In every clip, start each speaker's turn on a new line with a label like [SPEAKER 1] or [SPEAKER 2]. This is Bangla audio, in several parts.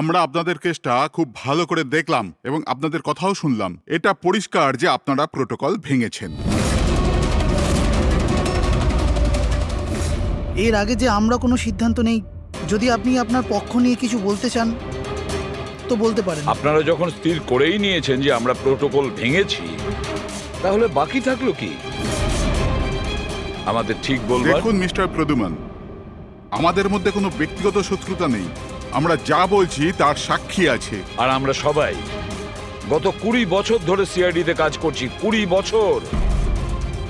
[SPEAKER 1] আমরা আপনাদের কেসটা খুব ভালো করে দেখলাম এবং আপনাদের কথাও শুনলাম। এটা পরিষ্কার যে আপনারা প্রোটোকল ভেঙেছেন।
[SPEAKER 2] এর আগে যে আমরা কোনো সিদ্ধান্ত নেই, যদি আপনি আপনার পক্ষ নিয়ে কিছু বলতে চান তো বলতে পারেন।
[SPEAKER 3] আপনারা যখন স্থির করেই নিয়েছেন যে আমরা প্রোটোকল ভেঙেছি, তাহলে বাকি থাকলো কি আমাদের ঠিক বলবার?
[SPEAKER 1] দেখুন মিস্টার প্রদ্যুমন, আমাদের মধ্যে কোনো ব্যক্তিগত শত্রুতা নেই। আমরা যা বলছি তার সাক্ষী আছে।
[SPEAKER 3] আর আমরা সবাই গত 20 বছর ধরে সিআইডিতে কাজ করছি। 20 বছর।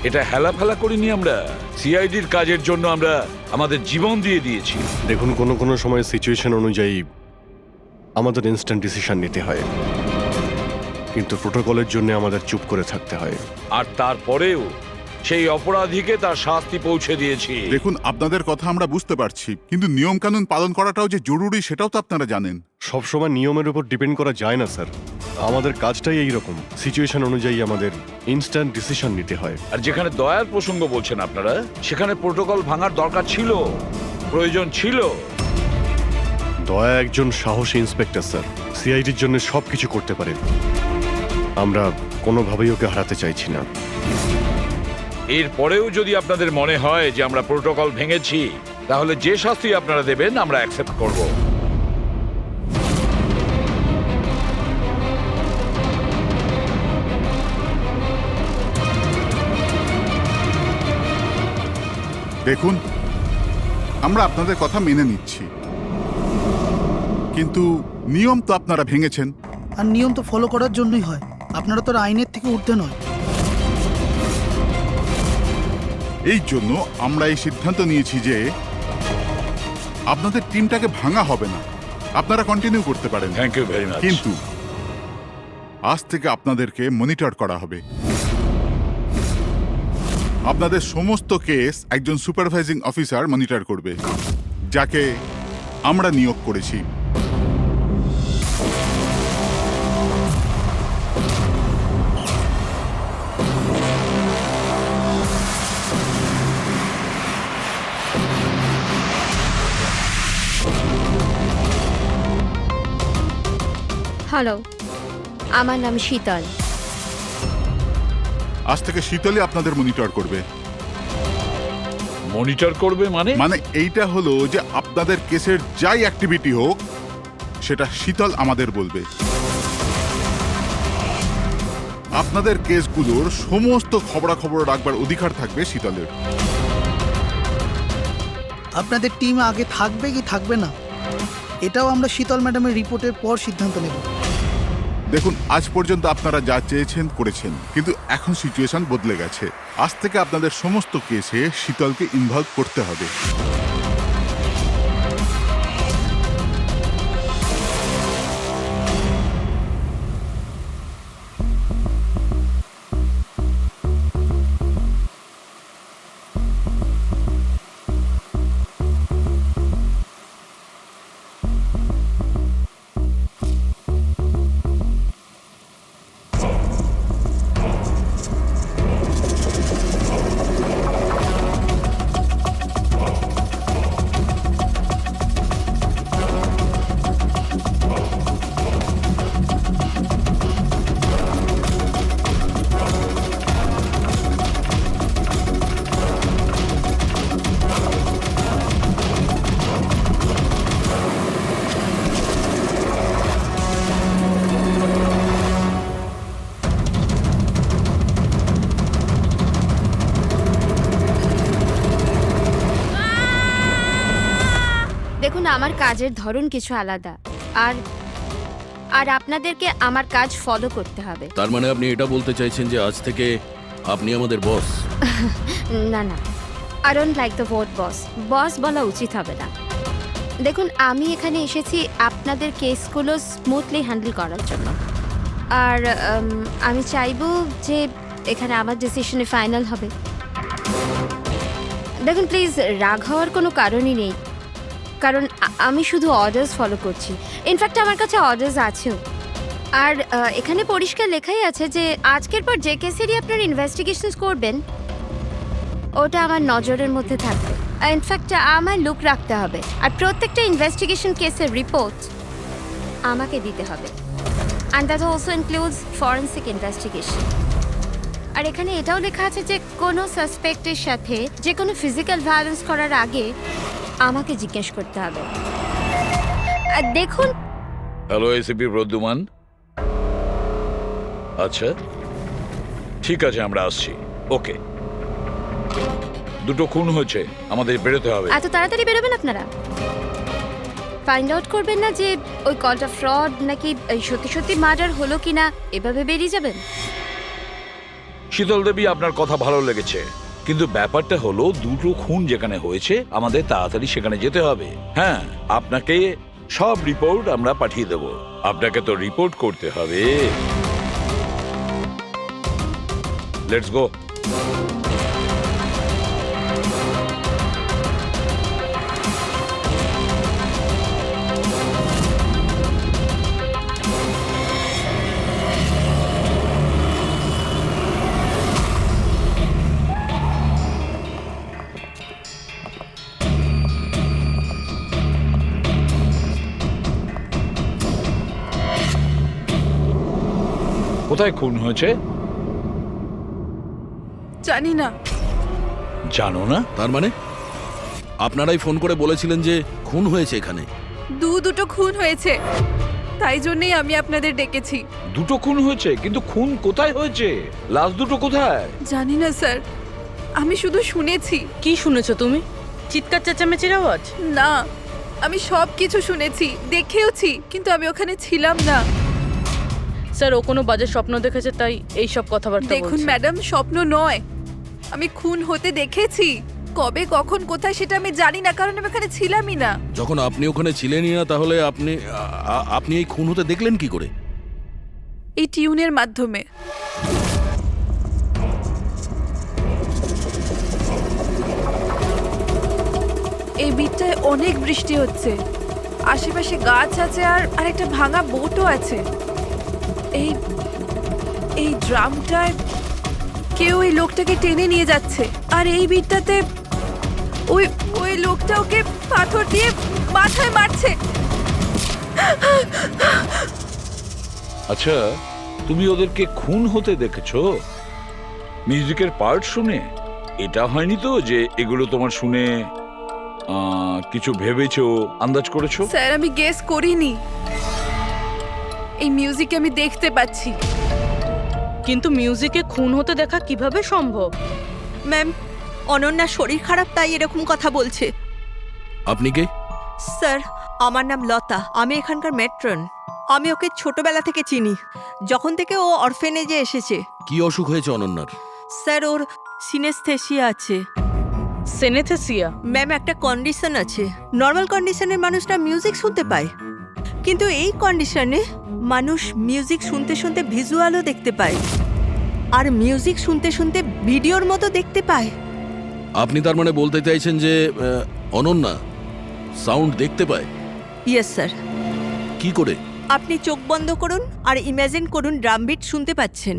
[SPEAKER 3] এটা হেলাফেলা করিনি আমরা। সিআইডির কাজের জন্য আমরা আমাদের জীবন দিয়ে দিয়েছি।
[SPEAKER 4] দেখুন, কোনো সময় সিচুয়েশন অনুযায়ী আমাদের ইনস্ট্যান্ট ডিসিশন নিতে হয়, কিন্তু প্রোটোকলের জন্য আমাদের চুপ করে থাকতে হয়।
[SPEAKER 3] আর তারপরেও সেই অপরাধীকে তার শাস্তি পৌঁছে দিয়েছি।
[SPEAKER 1] দেখুন, আপনাদের কথা আমরা বুঝতে পারছি, কিন্তু নিয়ম কানুন পালন করাটাও যে জরুরি সেটাও তো আপনারা জানেন।
[SPEAKER 4] সবসময় নিয়মের উপর ডিপেন্ড করা যায় না স্যার। আমাদের কাজটাই এইরকম, সিচুয়েশন অনুযায়ী আমাদের ইনস্ট্যান্ট ডিসিশন নিতে হয়।
[SPEAKER 3] আর যেখানে দয়ার প্রসঙ্গ বলছেন আপনারা, সেখানে প্রোটোকল ভাঙার দরকার ছিল, প্রয়োজন ছিল।
[SPEAKER 4] দয়া একজন সাহসী ইন্সপেক্টর স্যার, সিআইডির জন্য সব কিছু করতে পারে। আমরা কোনোভাবেই ওকে হারাতে চাইছি না।
[SPEAKER 3] এরপরেও যদি আপনাদের মনে হয় যে আমরা প্রোটোকল ভেঙেছি, তাহলে যে শাস্তি আপনারা দেবেন আমরা অ্যাকসেপ্ট করব।
[SPEAKER 1] দেখুন, আমরা আপনাদের কথা মেনে নিচ্ছি, কিন্তু নিয়ম তো আপনারা ভেঙেছেন।
[SPEAKER 2] আর নিয়ম তো ফলো করার জন্যই হয়, আপনারা তো আর আইনের থেকে ঊর্ধ্বে নয়।
[SPEAKER 1] এই জন্য আমরা এই সিদ্ধান্ত নিয়েছি যে আপনাদের টিমটাকে ভাঙা হবে না, আপনারা কন্টিনিউ করতে পারেন।
[SPEAKER 3] Thank you very much.
[SPEAKER 1] কিন্তু আজ থেকে আপনাদেরকে মনিটর করা হবে। আপনাদের সমস্ত কেস একজন সুপারভাইজিং অফিসার মনিটর করবে, যাকে আমরা নিয়োগ করেছি।
[SPEAKER 5] হ্যালো, আমার নাম শীতল।
[SPEAKER 1] আজ থেকে শীতলই আপনাদের মনিটর করবে।
[SPEAKER 3] মনিটর করবে মানে?
[SPEAKER 1] মানে এইটা হলো যে আপনাদের কেসের যাই অ্যাক্টিভিটি হোক সেটা শীতল আমাদের বলবে। আপনাদের কেসগুলোর সমস্ত খবরাখবর রাখবার অধিকার থাকবে শীতলের।
[SPEAKER 2] আপনাদের টিম আগে থাকবে কি থাকবে না, এটাও আমরা শীতল ম্যাডামের রিপোর্টের পর সিদ্ধান্ত নেব।
[SPEAKER 1] দেখুন, আজ পর্যন্ত আপনারা যা চেয়েছেন করেছেন, কিন্তু এখন সিচুয়েশন বদলে গেছে। আজ থেকে আপনাদের সমস্ত কেসে শীতলকে ইনভলভ করতে হবে।
[SPEAKER 5] দেখুন, আমার কাজের ধরন কিছু আলাদা, আর আর আপনাদেরকে আমার কাজ ফলো করতে হবে।
[SPEAKER 6] তার মানে আপনি এটা বলতে চাইছেন যে আজ থেকে আপনি আমাদের বস?
[SPEAKER 5] না না, I don't like the word boss. Boss বলা উচিত হবে না। দেখুন, আমি এখানে এসেছি আপনাদের কেসগুলো স্মুথলি হ্যান্ডেল করার জন্য, আর আমি চাইবো যে এখানে আমার ডিসিশনে ফাইনাল হবে। দেখুন প্লিজ, রাগ হওয়ার কোনো কারণই নেই, কারণ আমি শুধু অর্ডার্স ফলো করছি। ইনফ্যাক্ট আমার কাছে অর্ডার্স আছেও। আর এখানে পরিষ্কার লেখাই আছে যে আজকের পর যে কেসেরই আপনার ইনভেস্টিগেশনস করবেন ওটা আমার নজরের মধ্যে থাকবে। ইনফ্যাক্ট আমার লুক রাখতে হবে, আর প্রত্যেকটা ইনভেস্টিগেশন কেসের রিপোর্ট আমাকে দিতে হবে, and that also includes forensic investigation. আর এখানে এটাও লেখা আছে যে কোনো সাসপেক্টের সাথে যে কোনো ফিজিক্যাল ভায়োলেন্স করার আগে আমাকে জিজ্ঞেস করতে হবে। আর দেখুন,
[SPEAKER 3] হ্যালো এসিপি প্রদ্যুমান। আচ্ছা ঠিক আছে, আমরা আসছি। ওকে, দুটো খুন হয়েছে, আমাদের বেরোতে হবে।
[SPEAKER 5] এত তাড়াতাড়ি বেরোবেন আপনারা? ফাইন্ড আউট করবেন না যে ওই কলটা ফ্রড নাকি সত্যি সত্যি মার্ডার হলো কিনা, এভাবে বেরিয়ে যাবেন?
[SPEAKER 3] শীতল দেবী, আপনার কথা ভালো লেগেছে, কিন্তু ব্যাপারটা হলো দুটো খুন যেখানে হয়েছে আমাদের তাড়াতাড়ি সেখানে যেতে হবে। হ্যাঁ, আপনাকে সব রিপোর্ট আমরা পাঠিয়ে দেব। আপনাকে তো রিপোর্ট করতে হবে। Let's go. কোথায় খুন হয়েছে
[SPEAKER 7] জানি না।
[SPEAKER 3] জানো না?
[SPEAKER 6] তার মানে আপনারাই ফোন করে বলেছিলেন যে খুন হয়েছে এখানে?
[SPEAKER 7] দুটো খুন হয়েছে, তাই জন্যই আমি আপনাদের ডেকেছি।
[SPEAKER 3] দুটো খুন হয়েছে, কিন্তু খুন কোথায় হয়েছে? লাশ দুটো কোথায়?
[SPEAKER 7] জানি না স্যার, আমি শুধু শুনেছি।
[SPEAKER 8] কি শুনেছো তুমি? চিৎকার চেঁচামেচির আওয়াজ?
[SPEAKER 7] না, আমি সব কিছু শুনেছি, দেখেওছি, কিন্তু আমি ওখানে ছিলাম না।
[SPEAKER 8] স্যার, ও কোনো বাজে স্বপ্ন দেখেছে তাই এই সব কথাবার্তা
[SPEAKER 7] দেখুন
[SPEAKER 8] বলছে।
[SPEAKER 7] ম্যাডাম, স্বপ্ন নয়, আমি খুন হতে দেখেছি। কবে, কখন, কোথায় সেটা আমি জানি না, কারণ আমি ওখানে ছিলামই না।
[SPEAKER 6] যখন আপনি ওখানে ছিলেনই না, তাহলে আপনি এই খুন হতে দেখলেন কি করে?
[SPEAKER 7] এই টিউনের মাধ্যমে। এই বিটটায় অনেক বৃষ্টি হচ্ছে, আশেপাশে গাছ আছে আর একটা ভাঙা বোটও আছে। এই এই ড্রামটায় কেউ এই লোকটাকে টেনে নিয়ে যাচ্ছে, আর এই বিটটাতে ওই ওই লোকটা ওকে পাথর দিয়ে মাথায় মারছে।
[SPEAKER 3] আচ্ছা, তুমি ওদেরকে খুন হতে দেখেছো মিউজিকের পার্ট শুনে? এটা হয়নি তো যে এগুলো তোমার শুনে কিছু ভেবেছো, আন্দাজ করেছো?
[SPEAKER 7] স্যার, আমি গেস করিনি। এই মিউজিক আমি দেখতে পাচ্ছি।
[SPEAKER 8] কিন্তু মিউজিকে খুন হতে দেখা কিভাবে সম্ভব?
[SPEAKER 9] ম্যাম, অনন্যার শরীর খারাপ তাই এরকম কথা বলছে।
[SPEAKER 6] আপনি কে?
[SPEAKER 9] স্যার, আমার নাম লতা, আমি এখানকার ম্যাট্রন। আমি ওকে ছোটবেলা থেকে চিনি, যখন থেকে ও অরফেনেজে এসেছে।
[SPEAKER 6] কি অসুখ হয়েছে অনন্যার?
[SPEAKER 9] স্যার, ওর সিনেস্থেসিয়া আছে।
[SPEAKER 8] সেনেথেসিয়া?
[SPEAKER 9] ম্যাম, একটা কন্ডিশন আছে। নর্মাল কন্ডিশনের মানুষরা মিউজিক শুনতে পায়, কিন্তু এই কন্ডিশনে মানুষ মিউজিক শুনতে শুনতে ভিজুয়ালও দেখতে পায়, আর মিউজিক শুনতে শুনতে ভিডিওর মতো দেখতে পায়।
[SPEAKER 6] আপনি তার মানে বলতে চাইছেন যে অনন্যা সাউন্ড দেখতে পায়?
[SPEAKER 9] Yes sir.
[SPEAKER 6] কি করে?
[SPEAKER 9] আপনি চোখ বন্ধ করুন আর ইমাজিন করুন ড্রাম বিট শুনতে পাচ্ছেন।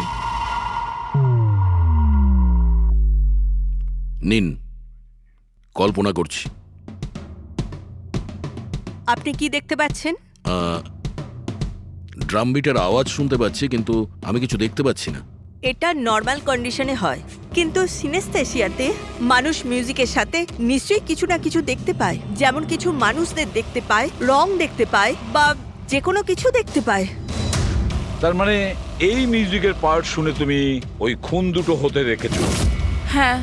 [SPEAKER 6] নিন, কল্পনা করছি।
[SPEAKER 9] আপনি কি দেখতে পাচ্ছেন?
[SPEAKER 6] ড্রাম বিটের আওয়াজ শুনতে পাচ্ছি, কিন্তু আমি কিছু দেখতে পাচ্ছি না।
[SPEAKER 9] এটা নর্মাল কন্ডিশনে হয়, কিন্তু সিনেস্থেসিয়াতে মানুষ মিউজিকের সাথে নিশ্চয়ই কিছু না কিছু দেখতে পায়। যেমন কিছু মানুষদের দেখতে পায়, রং দেখতে পায়, বা যে কোনো কিছু দেখতে পায়।
[SPEAKER 3] তার মানে এই মিউজিকের পার্ট শুনে তুমি ওই খুন দুটো হতে দেখেছো?
[SPEAKER 7] হ্যাঁ।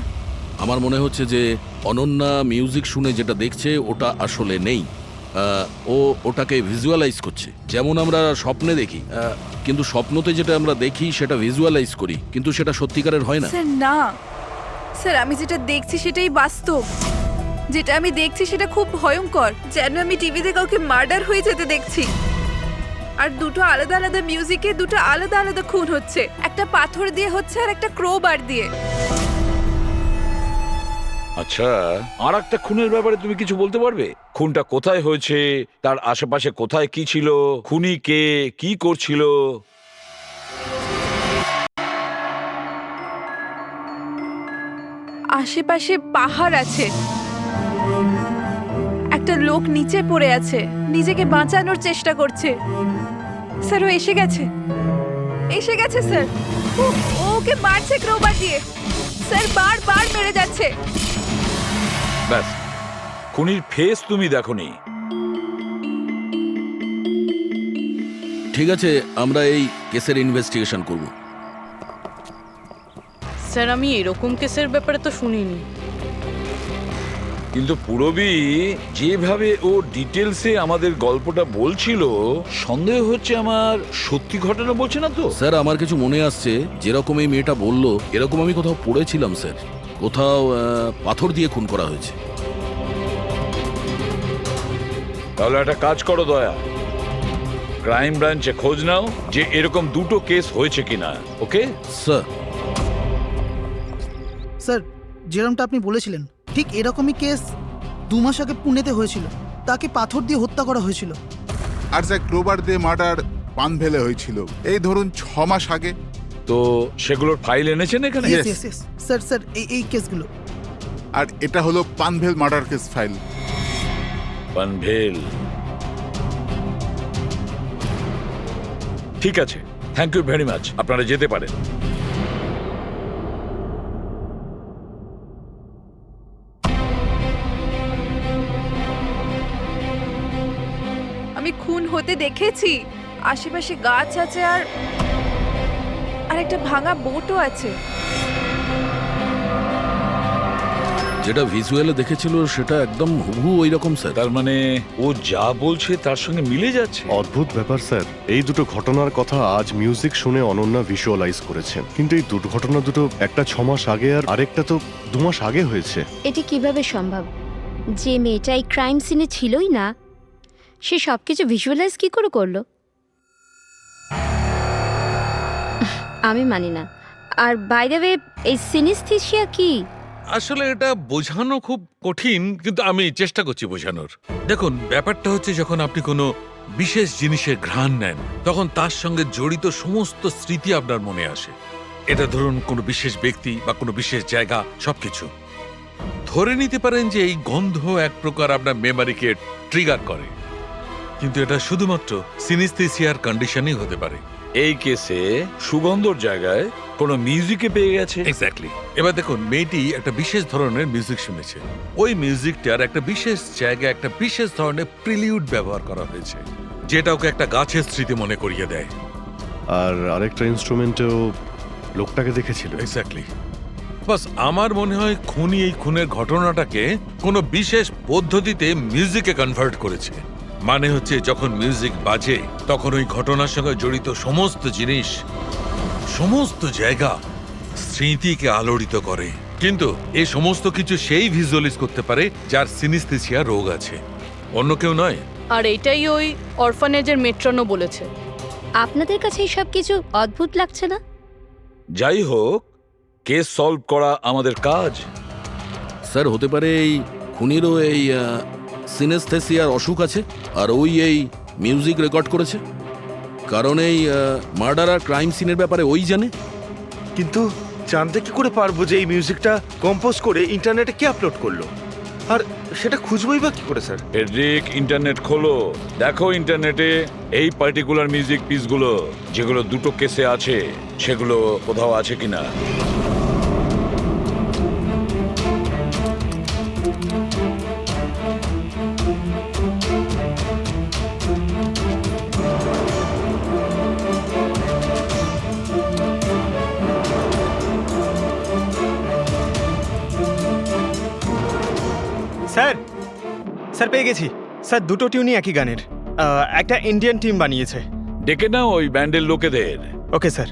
[SPEAKER 6] আমার মনে হচ্ছে যে অনন্যা মিউজিক শুনে যেটা দেখছে ওটা আসলে নেই। ও ওটাকে ভিজুয়ালাইজ করছে, যেমন আমরা স্বপ্নে দেখি, কিন্তু স্বপ্নতে যেটা আমরা দেখি সেটা ভিজুয়ালাইজ করি, কিন্তু সেটা সত্যিকারের হয় না।
[SPEAKER 7] স্যার না, স্যার আমি যেটা দেখছি সেটাই বাস্তব। যেটা আমি দেখছি সেটা খুব ভয়ঙ্কর, যেন আমি টিভিতে কাউকে মার্ডার হয়ে যেতে দেখছি। আর দুটো আলাদা আলাদা মিউজিকে দুটো আলাদা আলাদা খুন হচ্ছে, একটা পাথর দিয়ে হচ্ছে আর একটা ক্রোবার দিয়ে।
[SPEAKER 3] আচ্ছা, আর একটা খুনের ব্যাপারে তুমি কিছু বলতে পারবে? খুনটা কোথায় হয়েছে, তার আশেপাশে কোথায় কি ছিল, খুনি কে, কি করছিল?
[SPEAKER 7] আশেপাশে পাহাড় আছে, একটা লোক নিচে পড়ে আছে, নিজেকে বাঁচানোর চেষ্টা করছে। স্যার ও এসে গেছে, এসে গেছে স্যার। ও ওকে মারছে ক্রোবার দিয়ে, স্যার বারবার মেরে যাচ্ছে।
[SPEAKER 3] ব্যাস, খুনির ফেস তুমি দেখোনি।
[SPEAKER 6] ঠিক আছে, আমরা এই কেসের ইনভেস্টিগেশন করব।
[SPEAKER 8] স্যার আমি এরকম কেসের ব্যাপারে তো শুনিনি।
[SPEAKER 3] কিন্তু পুরবী যেভাবে ও ডিটেলসে আমাদের গল্পটা বলছিল, সন্দেহ হচ্ছে আমার সত্যি ঘটনা বলছে না তো।
[SPEAKER 6] স্যার আমার কিছু মনে আসছে, যেরকম এই মেয়েটা বলল এরকম আমি কোথাও পড়েছিলাম স্যার। কোথাও পাথর দিয়ে খুন করা হয়েছে।
[SPEAKER 3] তাহলে একটা কাজ করো দয়া, ক্রাইম ব্রাঞ্চে খোঁজ নাও যে এরকম দুটো কেস হয়েছে কিনা। Okay
[SPEAKER 6] sir.
[SPEAKER 2] স্যার, যেরকমটা আপনি বলেছিলেন ঠিক এরকমই কেস 2 মাস আগে পুনেতে হয়েছিল। তাকে পাথর দিয়ে হত্যা করা হয়েছিল।
[SPEAKER 1] আর যা ক্রোবার দিয়ে মার্ডার পানভেলে হয়েছিল এই ধরুন 6 মাস আগে।
[SPEAKER 3] তো সেগুলোর ফাইল এনেছেন এখানে?
[SPEAKER 2] Yes, yes, yes. Sir sir এই কেসগুলো।
[SPEAKER 1] আর এটা হলো Panvel murder case file.
[SPEAKER 3] Panvel, ঠিক আছে, থ্যাংক ইউ ভেরি মাচ। আপনারা যেতে পারেন।
[SPEAKER 7] আমি খুন হতে দেখেছি, আশেপাশে গাছ আছে আর একটা ভাঙা বোটও আছে।
[SPEAKER 6] যেটা ভিজুয়ালে দেখেছিল সেটা একদম হুবহু ওই রকম স্যার।
[SPEAKER 3] তার মানে ও যা বলছে তার সঙ্গে মিলে যাচ্ছে।
[SPEAKER 4] অদ্ভুত ব্যাপার স্যার, এই দুটো ঘটনার কথা আজ মিউজিক শুনে অনন্যা ভিজুয়ালাইজ করেছেন, কিন্তু এই দুর্ঘটনা দুটো একটা 6 মাস আগে আর আরেকটা তো 2 মাস আগে হয়েছে।
[SPEAKER 5] এটি কিভাবে সম্ভব? যে মেয়েটা এই ক্রাইম সিনে ছিলই না, সে সব কিছু ভিজুয়ালাইজ কি করে করলো? আমি মানি না। আর বাই দ্য ওয়ে, এই সিনিস্থেসিয়া কি?
[SPEAKER 10] আসলে এটা বোঝানো খুব কঠিন, কিন্তু আমি চেষ্টা করছি বোঝানোর। দেখুন, ব্যাপারটা হচ্ছে যখন আপনি কোনো বিশেষ জিনিসের ঘ্রাণ নেন, তখন তার সঙ্গে জড়িত সমস্ত স্মৃতি আপনার মনে আসে। এটা ধরুন কোনো বিশেষ ব্যক্তি বা কোনো বিশেষ জায়গা, সবকিছু। ধরে নিতে পারেন যে এই গন্ধ এক প্রকার আপনার মেমারিকে ট্রিগার করে, কিন্তু এটা শুধুমাত্র সিনিস্থেসিয়ার কন্ডিশনই হতে পারে।
[SPEAKER 3] এই কেসে সুগন্ধর জায়গায় কোনো মিউজিকে পেয়ে গেছে।
[SPEAKER 10] এক্স্যাক্টলি। এবার দেখুন, মেয়েটি একটা বিশেষ ধরনের মিউজিক শুনেছে। ওই মিউজিকটার একটা বিশেষ জায়গায় একটা বিশেষ ধরনের প্রিলিউড ব্যবহার করা হয়েছে, যেটা ওকে একটা গাছের স্মৃতি মনে করিয়ে দেয়।
[SPEAKER 4] আর আরেকটা ইনস্ট্রুমেন্টেও লোকটাকে দেখেছিল।
[SPEAKER 10] এক্স্যাক্টলি। বাস আমার মনে হয় খুনি এই খুনের ঘটনাটাকে কোনো বিশেষ পদ্ধতিতে মিউজিকে কনভার্ট করেছে। মানে হচ্ছে যখন মিউজিক বাজে তখন ওই ঘটনার সঙ্গে জড়িত সমস্ত জিনিস, সমস্ত জায়গা স্মৃতিকে আলোড়িত করে। কিন্তু এই সমস্ত কিছু সেই ভিজুয়ালাইজ করতে পারে যার সিনিস্থেসিয়া রোগ আছে, অন্য কেউ নয়।
[SPEAKER 8] আর এটাই ওই অরফানেজের মেট্রনও বলেছে।
[SPEAKER 5] আপনাদের কাছে এইসব কিছু অদ্ভুত লাগছে না?
[SPEAKER 3] যাই হোক, কেস সলভ করা আমাদের কাজ।
[SPEAKER 6] স্যার হতে পারে এই খুনিরও এই সিনেস্থেসিয়ার অসুখ আছে, আর ওই এই মিউজিক রেকর্ড করেছে, কারণ এই মার্ডার আর ক্রাইম সিনের ব্যাপারে ওই জানে।
[SPEAKER 11] কিন্তু জানতে কি করে পারবো যে এই মিউজিকটা কম্পোজ করে ইন্টারনেটে কে আপলোড করলো? আর সেটা খুঁজবই বা কি করে স্যার?
[SPEAKER 3] ফেডরিক, ইন্টারনেট খোলো, দেখো ইন্টারনেটে এই পার্টিকুলার মিউজিক পিসগুলো যেগুলো দুটো কেসে আছে সেগুলো কোথাও আছে কিনা।
[SPEAKER 12] স্যার স্যার পেয়ে গেছি স্যার, দুটো টিউনই একই গানের। একটা ইন্ডিয়ান টিম বানিয়েছে।
[SPEAKER 3] ডেকে নাও ওই ব্যান্ডের লোকেদের।
[SPEAKER 12] Okay sir.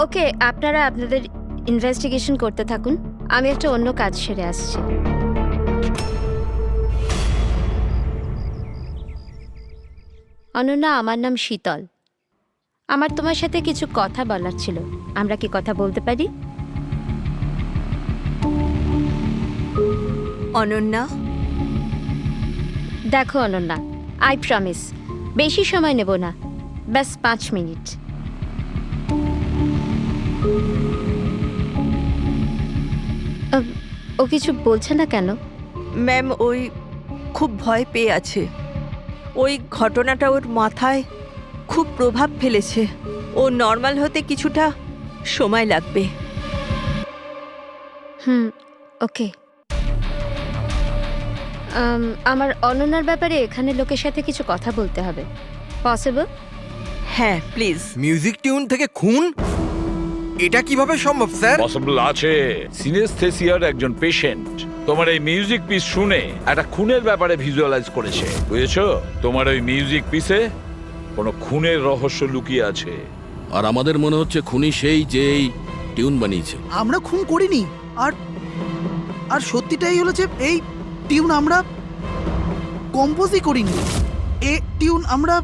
[SPEAKER 5] ওকে, আপনারা আপনাদের ইনভেস্টিগেশন করতে থাকুন, আমি একটা অন্য কাজ সেরে আসছি। অনন্যা, আমার নাম শীতল। আমার তোমার সাথে কিছু কথা বলার ছিল। আমরা কি কথা বলতে পারি?
[SPEAKER 9] অনন্যা,
[SPEAKER 5] দেখো অনন্যা, আই প্রমিস বেশি সময় নেব না, ব্যাস 5 মিনিট। ও কিছু বলছে না কেন?
[SPEAKER 9] ম্যাম ওই খুব ভয় পেয়ে আছে। ওই ঘটনাটা ওর মাথায় খুব প্রভাব ফেলেছে। ও নর্মাল হতে কিছুটা সময় লাগবে।
[SPEAKER 5] ওকে। আমার অনন্যার ব্যাপারে এখানে লোকের সাথে কিছু কথা বলতে হবে। পসিবল?
[SPEAKER 9] হ্যাঁ প্লিজ।
[SPEAKER 13] মিউজিক টিউন থেকে খুন? এটা কিভাবে সম্ভব স্যার?
[SPEAKER 3] পসিবল আছে। সিনেস্থেসিয়ার একজন পেশেন্ট তোমার এই মিউজিক পিস শুনে একটা খুনের ব্যাপারে ভিজুয়ালাইজ করেছে, বুঝেছো? তোমার ওই মিউজিক পিসে কোনো খুনের রহস্য লুকিয়ে আছে।
[SPEAKER 6] আর আমাদের মনে হচ্ছে খুনি সেই যে এই টিউন বানিয়েছে।
[SPEAKER 2] আমরা খুন করিনি। আর আর সত্যিটাই হলো যে এই টিউন আমরা কম্পোজই করিনি। এই টিউন আমরা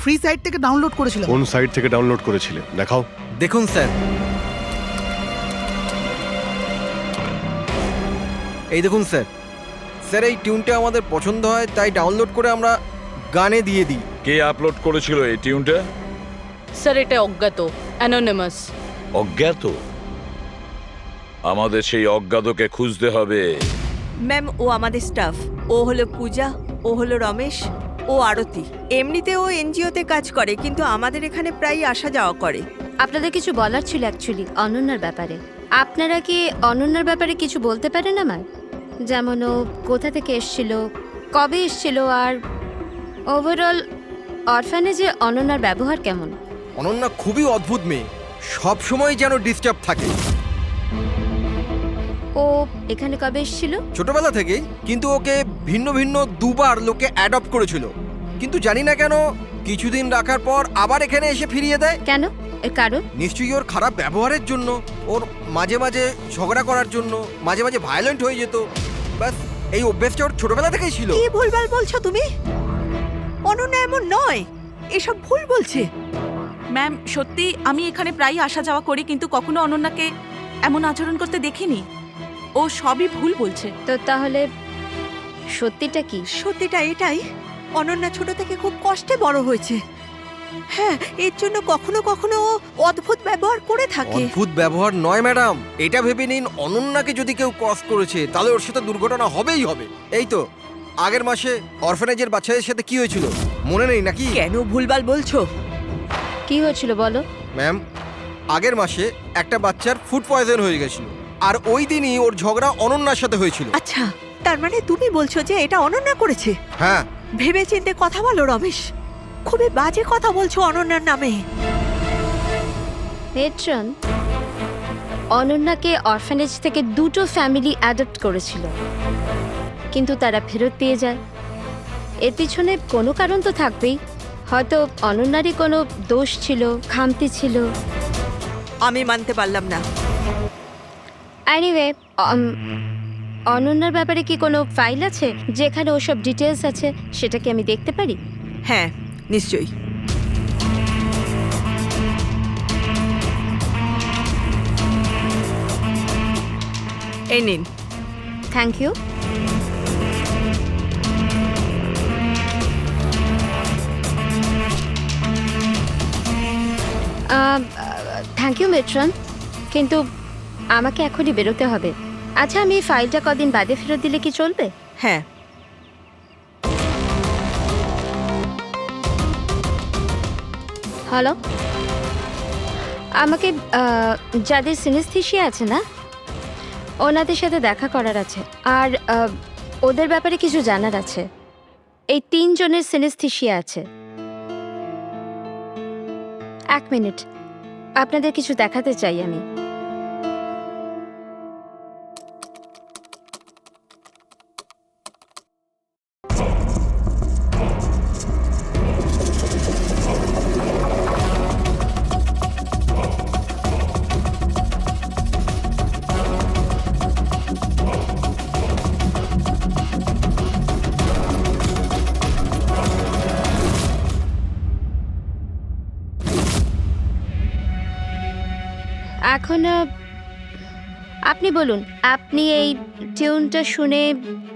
[SPEAKER 2] ফ্রি সাইট থেকে ডাউনলোড করেছিলাম।
[SPEAKER 4] কোন সাইট থেকে ডাউনলোড করেছিলে দেখাও।
[SPEAKER 13] দেখুন স্যার, এই দেখুন স্যার। স্যার এই টিউনটা আমাদের পছন্দ হয় তাই ডাউনলোড করে আমরা গানে দিয়ে দিই।
[SPEAKER 3] কে আপলোড করেছিল এই টিউনটা?
[SPEAKER 8] স্যার এটা অজ্ঞাত, অ্যানোনিমাস।
[SPEAKER 3] অজ্ঞাত? আমাদের সেই অজ্ঞাতকে খুঁজতে হবে।
[SPEAKER 9] ম্যাম ও আমাদের স্টাফ। ও হলো পূজা, ও হলো রমেশ, ও আরতি। এমনিতে ও এনজিওতে কাজ করে কিন্তু আমাদের এখানে প্রায় আসা যাওয়া করে।
[SPEAKER 5] আপনাদের কিছু বলার ছিল অ্যাকচুয়ালি অনন্যার ব্যাপারে। আপনারা কি অনন্যার ব্যাপারে কিছু বলতে পারেন আমার? যেমন ও কোথা থেকে এসেছিল, কবে এসেছিল, আর ওভারঅল অরফানেজে অনন্যার ব্যবহার কেমন?
[SPEAKER 13] অনন্যা খুবই অদ্ভুত মেয়ে, সব সময় যেন ডিস্টার্ব থাকে।
[SPEAKER 5] ও এখানে কবে এসেছিল?
[SPEAKER 13] ছোটবেলা থেকেই, কিন্তু ওকে ভিন্ন ভিন্ন দুবার লোকে অ্যাডপ্ট করেছিল, কিন্তু জানি না কেন কিছুদিন রাখার পর আবার এখানে এসে ফিরিয়ে দেয়।
[SPEAKER 5] কেন? এর কারণ?
[SPEAKER 13] নিশ্চয়ই ওর খারাপ ব্যবহারের জন্য, ওর মাঝে মাঝে ঝগড়া করার জন্য, মাঝে মাঝে ভায়োলেন্ট হয়ে যেত। ব্যাস এই অভ্যেসটা ওর ছোটবেলা থেকেই ছিল।
[SPEAKER 9] কি ভুলভাল বলছো তুমি? অনন্যা এমন নয়, এসব ভুল বলছে।
[SPEAKER 7] ম্যাম সত্যি আমি এখানে প্রায় আসা যাওয়া করি কিন্তু কখনো অনন্যাকে এমন আচরণ করতে দেখিনি। ও সবই ভুল বলছে।
[SPEAKER 5] তো তাহলে সত্যিটা কি?
[SPEAKER 9] সত্যিটা এটাই, অনন্যা ছোট থেকে খুব কষ্টে বড় হয়েছে। হ্যাঁ, এর জন্য কখনো কখনো ও অদ্ভুত ব্যবহার করে থাকে।
[SPEAKER 13] অদ্ভুত ব্যবহার নয় ম্যাডাম, এটা ভেবে নিন অনন্যাকে যদি কেউ ক্রস করেছে তাহলে ওর সাথে দুর্ঘটনা হবেই হবে। এই তো আগের মাসে অরফানেজের বাচ্চাদের সাথে কি হয়েছিল মনে নেই নাকি?
[SPEAKER 9] কেন ভুলভাল বলছো?
[SPEAKER 5] কি হয়েছিল বলো।
[SPEAKER 13] ম্যাম আগের মাসে একটা বাচ্চার ফুড পয়জন হয়ে গেছিল, আর ওই দিনই ওর ঝগড়া অনন্যার সাথে হয়েছিল।
[SPEAKER 9] আচ্ছা, তার মানে তুমি বলছো যে এটা অনন্যা করেছে?
[SPEAKER 13] হ্যাঁ।
[SPEAKER 9] ভেবে চিন্তে কথা বলো রমেশ, খুবই বাজে কথা বলছো অনন্যার নামে।
[SPEAKER 5] মেট্রন, অনন্যাকে অরফানেজ থেকে দুটো ফ্যামিলি অ্যাডপ্ট করেছিল, কিন্তু তারা ফেরত পেয়ে যায়। এর পিছনে কোনো কারণ তো থাকবেই। হয়তো অনন্যারই কোনো দোষ ছিল, খামতি ছিল।
[SPEAKER 9] আমি মানতে পারলাম না।
[SPEAKER 5] এনিওয়ে, অনন্যার ব্যাপারে কি কোনো ফাইল আছে যেখানে ওসব ডিটেলস আছে? সেটা কি আমি দেখতে পারি?
[SPEAKER 9] হ্যাঁ নিশ্চয়ই। এই নিন।
[SPEAKER 5] Thank you. Thank you matron, কিন্তু আমাকে এখনই বেরোতে হবে। আচ্ছা, আমি এই ফাইলটা কদিন বাদে ফেরত দিলে কি চলবে?
[SPEAKER 9] হ্যাঁ।
[SPEAKER 5] হ্যালো, আমাকে যাদের সিনেস্থেসিয়া আছে না, ওনাদের সাথে দেখা করার আছে, আর ওদের ব্যাপারে কিছু জানার আছে। এই 3 জনের সিনেস্থেসিয়া আছে। 1 মিনিট, আপনাদের কিছু দেখাতে চাই আমি। এখন আপনি বলুন, আপনি এই টিউনটা শুনে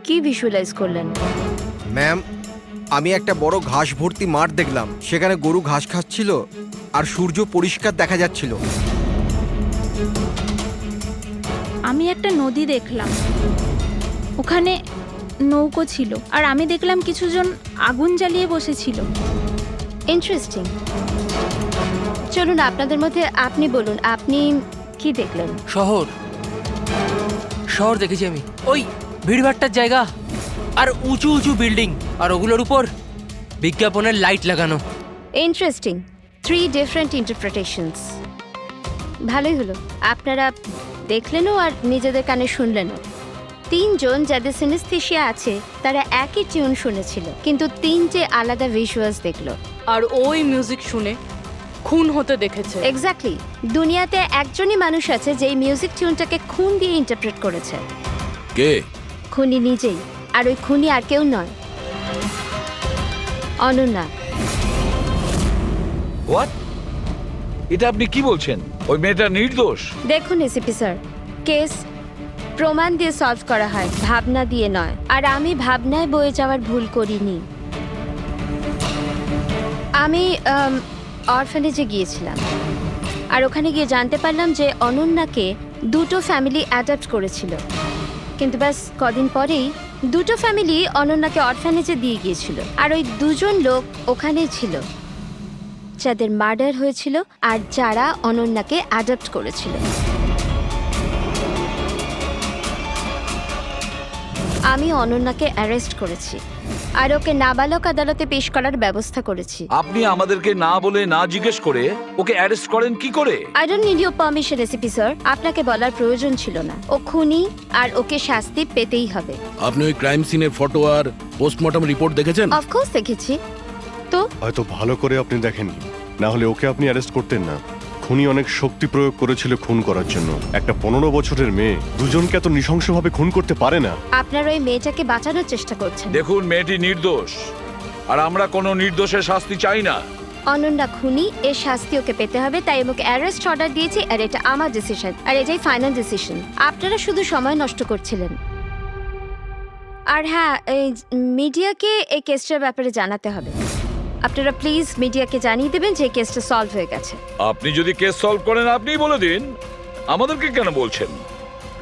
[SPEAKER 5] কি ভিজুয়ালাইজ করলেন?
[SPEAKER 13] ম্যাম আমি একটা বড় ঘাস ভর্তি মাঠ দেখলাম, সেখানে গরু ঘাস খাচ্ছিল আর সূর্য পরিষ্কার দেখা যাচ্ছিল।
[SPEAKER 8] আমি একটা নদী দেখলাম, ওখানে
[SPEAKER 14] নৌকো ছিল আর আমি দেখলাম কিছুজন আগুন জ্বালিয়ে বসেছিল।
[SPEAKER 5] ইন্টারেস্টিং। চলুন আপনাদের মধ্যে আপনি বলুন, আপনি কি দেখলেন?
[SPEAKER 15] শহর শহর দেখেছি আমি, ওই ভিড়ভাট্টার জায়গা আর উঁচু উঁচু বিল্ডিং আর ওগুলোর উপর বিজ্ঞাপনের লাইট লাগানো।
[SPEAKER 5] ইন্টারেস্টিং। 3 different interpretations. ভালোই হলো, আপনারা দেখলেনও আর নিজেদের কানে শুনলেনও। 3 জন যাদের সিনেস্থেশিয়া আছে তারা একই টিউন শুনেছিল, কিন্তু 3টে আলাদা ভিজুয়ালস দেখলো।
[SPEAKER 8] আর ওই মিউজিক শুনে খুন হতে দেখেছে।
[SPEAKER 5] এক্স্যাক্টলি। দুনিয়াতে একজনই মানুষ আছে যে মিউজিক টিউনটাকে খুন দিয়ে ইন্টারপ্রেট করেছে।
[SPEAKER 6] কে?
[SPEAKER 5] খুনি নিজেই। আর ওই খুনি আর কেউ নয়, অনন্যা।
[SPEAKER 3] হোয়াট? এটা আপনি কি বলছেন? ওই মেয়েটা নির্দোষ?
[SPEAKER 5] দেখুন এসিপি স্যার, কেস প্রমাণ দিয়ে সলভ করা হয়, ভাবনা দিয়ে নয়। আর আমি ভাবনায় বয়ে যাওয়ার ভুল করিনি। আমি অরফানেজে গিয়েছিলাম আর ওখানে গিয়ে জানতে পারলাম যে অনন্যাকে 2টো ফ্যামিলি অ্যাডাপ্ট করেছিল, কিন্তু ব্যাস কদিন পরেই 2টো ফ্যামিলি অনন্যাকে অরফানেজে দিয়ে গিয়েছিল। আর ওই 2জন লোক ওখানেই ছিল যাদের মার্ডার হয়েছিল আর যারা অনন্যাকে অ্যাডাপ্ট করেছিল। আমি অনন্যাকে অ্যারেস্ট করেছি আর ওকে নাবালক আদালতে পেশ করার ব্যবস্থা করেছি।
[SPEAKER 3] আপনি আমাদেরকে না বলে না জিজ্ঞেস করে ওকে অ্যারেস্ট করেন কি করে?
[SPEAKER 5] I don't need your permission ACP sir. আপনাকে বলার প্রয়োজন ছিল না। ও খুনি আর ওকে শাস্তি পেতেই হবে।
[SPEAKER 6] আপনি ওই ক্রাইম সিনের ফটো আর পোস্টমর্টম রিপোর্ট দেখেছেন?
[SPEAKER 5] অফকোর্স দেখেছি। তো
[SPEAKER 4] হয়তো ভালো করে আপনি দেখেননি, না হলে ওকে আপনি অ্যারেস্ট করতেন না। খুনি অনেক শক্তি প্রয়োগ করেছিল খুন করার জন্য। একটা 15 বছরের মেয়ে 2জনকে এত নৃশংসভাবে খুন করতে পারে না।
[SPEAKER 5] আপনার ওই মেয়েটাকে বাঁচানোর চেষ্টা করছেন।
[SPEAKER 3] দেখুন, মেয়েটি নির্দোষ আর আমরা কোনো নির্দোষের শাস্তি চাই না।
[SPEAKER 5] অনন্যা খুনি, এর শাস্তি ওকে পেতে হবে, তাই আমাকে অ্যারেস্ট অর্ডার দিয়েছি। আর এটা আমার ডিসিশন, আর এটাই ফাইনাল ডিসিশন। আপনারা শুধু সময় নষ্ট করছিলেন। আর হ্যাঁ, এই মিডিয়াকে এই কেসটার ব্যাপারে জানাতে হবে। আপনারা প্লিজ মিডিয়াকে জানিয়ে দেবেন যে কেসটা সলভ হয়ে গেছে।
[SPEAKER 3] আপনি যদি কেস সলভ করেন আপনিই বলে দিন, আমাদেরকে কেন বলছেন?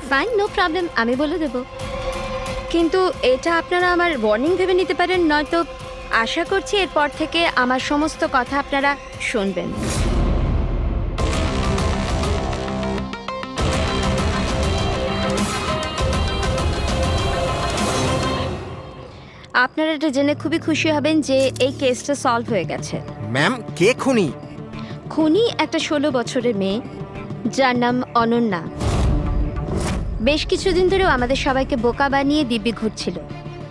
[SPEAKER 5] ফাইন, নো প্রবলেম, আমি বলে দেব। কিন্তু এটা আপনারা আমার ওয়ার্নিং ভেবে নিতে পারেন, নয়তো আশা করছি এরপর থেকে আমার সমস্ত কথা আপনারা শুনবেন। আপনারা এটা জেনে খুবই খুশি হবেন যে এই কেসটা সলভ হয়ে গেছে।
[SPEAKER 13] ম্যাম, কে খুনি?
[SPEAKER 5] খুনি একটা 16 বছরের মেয়ে যার নাম অনন্যা। বেশ কিছুদিন ধরেও আমাদের সবাইকে বোকা বানিয়ে দিব্যি ঘুরছিল,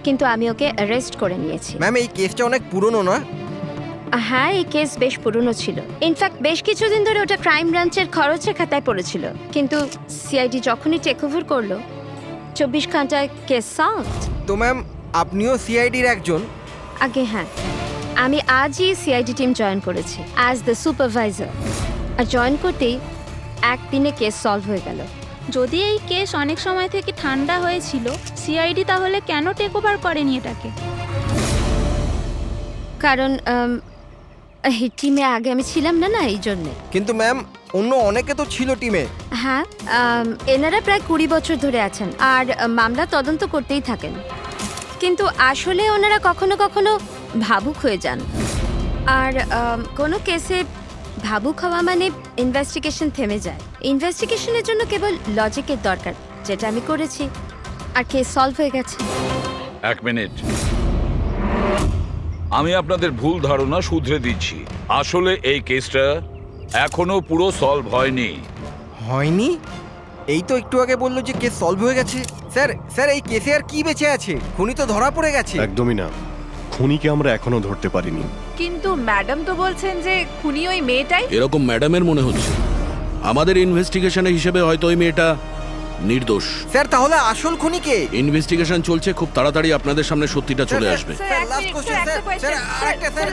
[SPEAKER 5] কিন্তু আমি ওকে অ্যারেস্ট করে নিয়েছি।
[SPEAKER 13] ম্যাম, এই কেসটা অনেক পুরনো না?
[SPEAKER 5] হ্যাঁ, এই কেস বেশ পুরনো ছিল। ইনফ্যাক্ট বেশ কিছুদিন ধরে ওটা ক্রাইম ব্রাঞ্চের খরচের খাতায় পড়েছিল, কিন্তু সিআইডি যখনই টেক ওভার করলো 24 ঘন্টায় কেস সলভ।
[SPEAKER 13] তো ম্যাম, আপনিও সিআইডির একজন?
[SPEAKER 5] আগে হ্যাঁ, আমি আজই সিআইডি টিম জয়েন করেছি অ্যাজ দ্য সুপারভাইজার। আর জয়েন করতেই একদিনে কেস সলভ হয়ে গেল।
[SPEAKER 14] যদি এই কেস অনেক সময় থেকে ঠান্ডা হয়েছিল, সিআইডি তাহলে কেন টেক ওভার করেনি এটাকে?
[SPEAKER 5] কারণ এই টিমে আগে আমি ছিলাম না, এই জন্যে।
[SPEAKER 13] কিন্তু ম্যাম, অন্য অনেকে তো ছিল টিমে।
[SPEAKER 5] হ্যাঁ, এনারা প্রায় 20 বছর ধরে আছেন আর মামলা তদন্ত করতেই থাকেন, কিন্তু আসলে ওনারা কখনো কখনো ভাবুক হয়ে যান। আর কোনো কেসে ভাবুক হওয়া মানে ইনভেস্টিগেশন থেমে যায়। ইনভেস্টিগেশনের জন্য কেবল লজিকের দরকার, যেটা আমি করেছি, আর কেস সলভ হয়ে গেছে।
[SPEAKER 3] 1 মিনিট, আমি আপনাদের ভুল ধারণা শুধরে দিচ্ছি। আসলে এই কেসটা এখনো পুরো সলভ হয়নি।
[SPEAKER 13] হয়নি? এই তো একটু আগে বললো যে কেস সলভ হয়ে গেছে। স্যার, এই কেসে আর কি বেঁচে আছে? খুনি তো ধরা পড়ে গেছে।
[SPEAKER 4] একদমই না, খুনিকে আমরা এখনো ধরতে পারিনি।
[SPEAKER 7] কিন্তু ম্যাডাম তো বলছেন যে খুনি ওই মেয়েটাই।
[SPEAKER 6] এরকম ম্যাডামের মনে হচ্ছে। আমাদের ইনভেস্টিগেশনের হিসেবে হয়তো ওই মেয়েটা নির্দোষ।
[SPEAKER 13] স্যার, তাহলে আসল খুনি কে?
[SPEAKER 6] ইনভেস্টিগেশন চলছে, খুব তাড়াতাড়ি আপনাদের সামনে সত্যিটা চলে আসবে।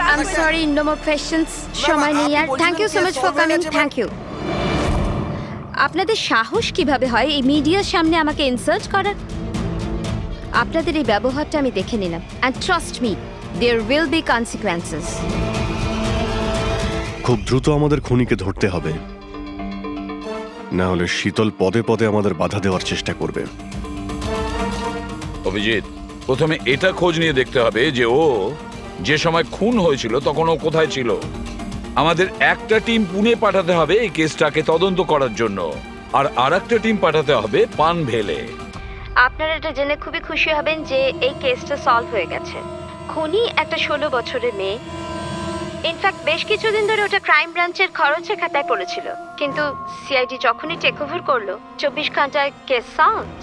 [SPEAKER 5] I am sorry, no more questions. সময় নেই আর। Thank you so much for coming. Thank you. আপনাদের সাহস কিভাবে হয় এই মিডিয়ার সামনে আমাকে ইনসাল্ট করার? আপনাদের এই ব্যবহারটা আমি দেখে নিলাম, and trust me, there will be consequences.
[SPEAKER 4] খুব দ্রুত আমাদের খুনিকে ধরতে হবে, না হলে শীতল পদে পদে আমাদের বাধা দেওয়ার চেষ্টা করবে।
[SPEAKER 3] অভিজিৎ, প্রথমে এটা খোঁজ নিয়ে দেখতে হবে যে ও যে সময় খুন হয়েছিল তখন ও কোথায় ছিল। আমাদের একটা টিম পুনে পাঠাতে হবে এই কেসটাকে তদন্ত করার জন্য, আর আরেকটা টিম পাঠাতে হবে পানভেলে।
[SPEAKER 5] আপনারা এটা জেনে খুবই খুশি হবেন যে এই কেসটা সলভ হয়ে গেছে। খুনি একটা 16 বছরের মেয়ে। ইনফ্যাক্ট বেশ কিছুদিন ধরে ওটা ক্রাইম ব্রাঞ্চের খরচের খাতায় পড়েছিল, কিন্তু সিআইডি যখনই টেক ওভার করলো 24 ঘন্টায় কেস সলভড।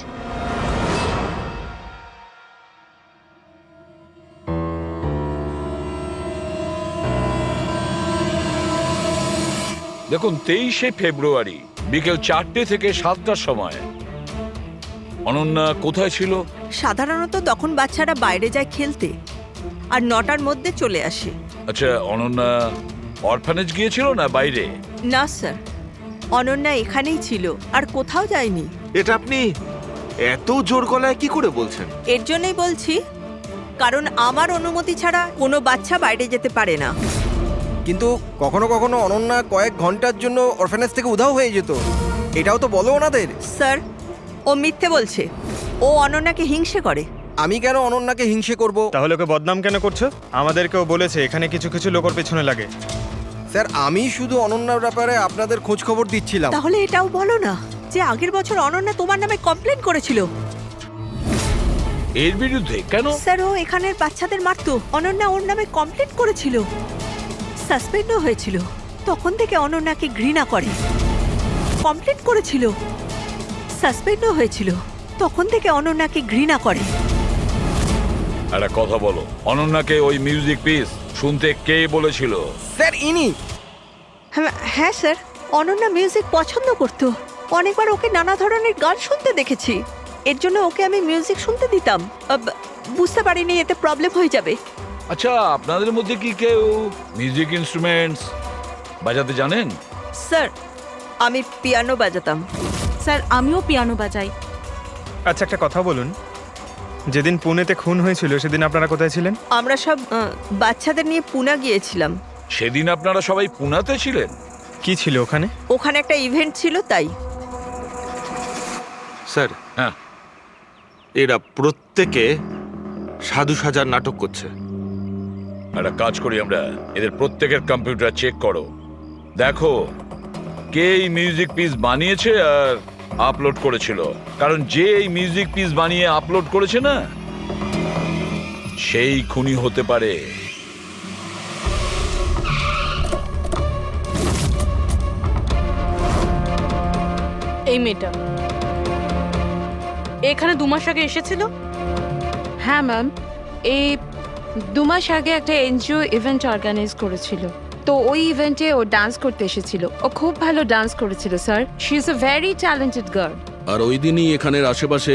[SPEAKER 3] দেখুন 23শে ফেব্রুয়ারি বিকেল 4টে থেকে 7টার সময় অনন্যা কোথায় ছিল?
[SPEAKER 9] সাধারণত তখন বাচ্চারা বাইরে যায় খেলতে, আর 9টার মধ্যে চলে আসে।
[SPEAKER 3] আচ্ছা, অনন্যা অরফানেজ গিয়েছিল না বাইরে?
[SPEAKER 9] না স্যার, অনন্যা এখানেই ছিল আর কোথাও যায়নি।
[SPEAKER 11] এটা আপনি এত জোর গলায় কি করে বলছেন?
[SPEAKER 9] এর জন্যই বলছি, কারণ আমার অনুমতি ছাড়া কোনো বাচ্চা বাইরে যেতে পারে না।
[SPEAKER 13] কিন্তু কখনো কখনো অনন্যা কয়েক ঘন্টার জন্য অরফানেজ থেকে উধাও হয়ে যেত, এটাও তো বলো ওনাদের।
[SPEAKER 9] স্যার, ও মিথ্যে বলছে। ও অনন্যাকে হিংসে করে।
[SPEAKER 13] আমি কেন অনন্যাকে হিংসে করব?
[SPEAKER 12] তাহলে ওকে বদনাম কেন করছো? আমাদেরকেও বলেছে এখানে কিছু কিছু লোকের পেছনে লাগে।
[SPEAKER 13] স্যার, আমি শুধু অনন্যার ব্যাপারে আপনাদের খোঁজ খবর দিচ্ছিলাম।
[SPEAKER 9] তাহলে এটাও বলো না যে আগের বছর অনন্যা তোমার নামে কমপ্লেন করেছিল।
[SPEAKER 3] এর বিরুদ্ধে কেন?
[SPEAKER 9] স্যার, ও এখানের বাচ্চাদের মারতো। অনন্যা ওর নামে কমপ্লেন করেছিল, সাসপেন্ডও হয়েছিল। তখন থেকে অনন্যাকে ঘৃণা করে। কমপ্লেন করেছিল, সাসপেন্ডও হয়েছিল। তখন থেকে অনন্যাকে ঘৃণা করে।
[SPEAKER 3] একটা কথা বলো, অনন্যাকে ওই মিউজিক পিস শুনতে কে বলেছিল?
[SPEAKER 13] স্যার, ইনি।
[SPEAKER 9] হ্যাঁ স্যার, অনন্যা মিউজিক পছন্দ করত। অনেকবার ওকে নানা ধরনের গান শুনতে দেখেছি। এর জন্য ওকে আমি মিউজিক শুনতে দিতাম। বুঝতে পারিনি এতে প্রবলেম হয়ে যাবে।
[SPEAKER 3] আচ্ছা, আপনাদের মধ্যে কি কেউ মিউজিক ইনস্ট্রুমেন্টস বাজাতে জানেন?
[SPEAKER 9] স্যার, আমি পিয়ানো বাজাতাম।
[SPEAKER 8] স্যার, আমিও পিয়ানো বাজাই।
[SPEAKER 12] আচ্ছা, একটা কথা বলুন, যেদিন পুনেতে খুন হয়েছিল সেদিন আপনারা কোথায় ছিলেন?
[SPEAKER 9] আমরা সব বাচ্চাদের নিয়ে পুনা গিয়েছিলাম।
[SPEAKER 3] সেদিন আপনারা সবাই পুনাতে ছিলেন?
[SPEAKER 12] কি ছিল ওখানে?
[SPEAKER 9] ওখানে একটা ইভেন্ট ছিল, তাই।
[SPEAKER 11] স্যার,
[SPEAKER 3] হ্যাঁ,
[SPEAKER 11] এরা প্রত্যেকে সাধু সাজার নাটক করছে।
[SPEAKER 3] একটা কাজ করি আমরা, এদের প্রত্যেকের কম্পিউটার চেক করো, দেখো কে এই মিউজিক পিস বানিয়েছে আর আপলোড করেছিল। কারণ যে এই মিউজিক পিস বানিয়ে আপলোড করেছে না, সেই খুনি হতে পারে।
[SPEAKER 8] এই মেয়েটা এখানে 2 মাস আগে এসেছিল।
[SPEAKER 5] হ্যাঁ ম্যাম, এই 2 মাস আগে একটা এনজিও ইভেন্ট অর্গানাইজ করেছিল, তো ওই ইভেন্টে ও ডান্স করতে এসেছিল। ও খুব ভালো ডান্স করেছিল sir. She is a very talented girl.
[SPEAKER 6] আর ওই দিনই এখানের আশেপাশে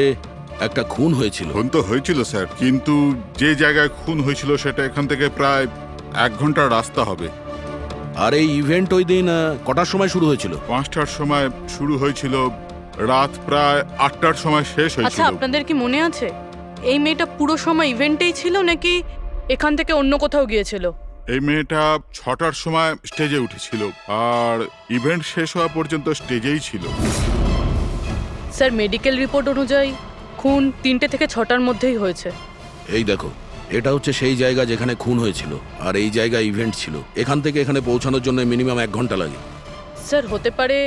[SPEAKER 6] একটা খুন হয়েছিল।
[SPEAKER 1] খুন তো হয়েছিল স্যার, কিন্তু যে জায়গায় খুন হয়েছিল সেটা এখান থেকে প্রায় 1 ঘন্টার রাস্তা হবে।
[SPEAKER 6] আর এই ইভেন্ট ওই দিন কটার সময় শুরু হয়েছিল?
[SPEAKER 1] 5টার সময় শুরু হয়েছিল, রাত প্রায় 8টার সময় শেষ
[SPEAKER 8] আচ্ছা,
[SPEAKER 1] হয়েছিল।
[SPEAKER 8] আপনাদের কি মনে আছে এই মেয়েটা পুরো সময় ইভেন্টেই ছিল নাকি এখান থেকে অন্য কোথাও গিয়েছিল?
[SPEAKER 1] এই মেয়েটা 6টার সময় স্টেজে উঠেছিল, আর ইভেন্ট শেষ হওয়া পর্যন্ত স্টেজেই ছিল।
[SPEAKER 8] স্যার, মেডিকেল রিপোর্ট অনুযায়ী খুন 3টে থেকে 6টার মধ্যেই হয়েছে।
[SPEAKER 6] এই দেখো, এটা হচ্ছে সেই জায়গা যেখানে খুন হয়েছিল, আর এই জায়গায় ইভেন্ট ছিল। এখান থেকে এখানে পৌঁছানোর জন্য মিনিমাম 1 ঘন্টা লাগে।
[SPEAKER 8] স্যার, হতে পারে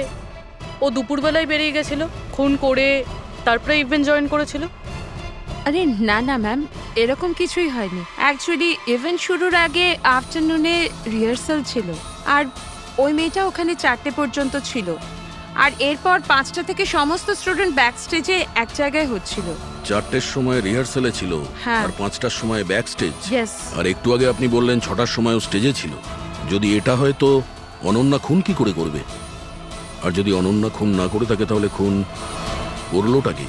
[SPEAKER 8] ও দুপুরবেলায় বেরিয়ে গেছিল, খুন করে তারপরে ইভেন্ট জয়েন করেছিল।
[SPEAKER 5] আরে না না ম্যাম, এরকম কিছুই হয়নি। অ্যাকচুয়ালি ইভেন্ট শুরুর আগে আফটারনুনে রিহার্সাল ছিল, আর ওই মেয়েটা ওখানে 4টে পর্যন্ত ছিল, আর এরপর 5টা থেকে সমস্ত স্টুডেন্ট ব্যাক স্টেজে এক জায়গায় হচ্ছিল।
[SPEAKER 6] 4টের সময় রিহার্সালে ছিল,
[SPEAKER 5] হ্যাঁ।
[SPEAKER 6] আর 5টার সময় ব্যাক স্টেজ।
[SPEAKER 5] Yes.
[SPEAKER 6] আর একটু আগে আপনি বললেন 6টার সময়ও স্টেজে ছিল। যদি এটা হয় তো অনন্যা খুন কি করে করবে? আর যদি অনন্যা খুন না করে থাকে তাহলে খুন করলোটা কি?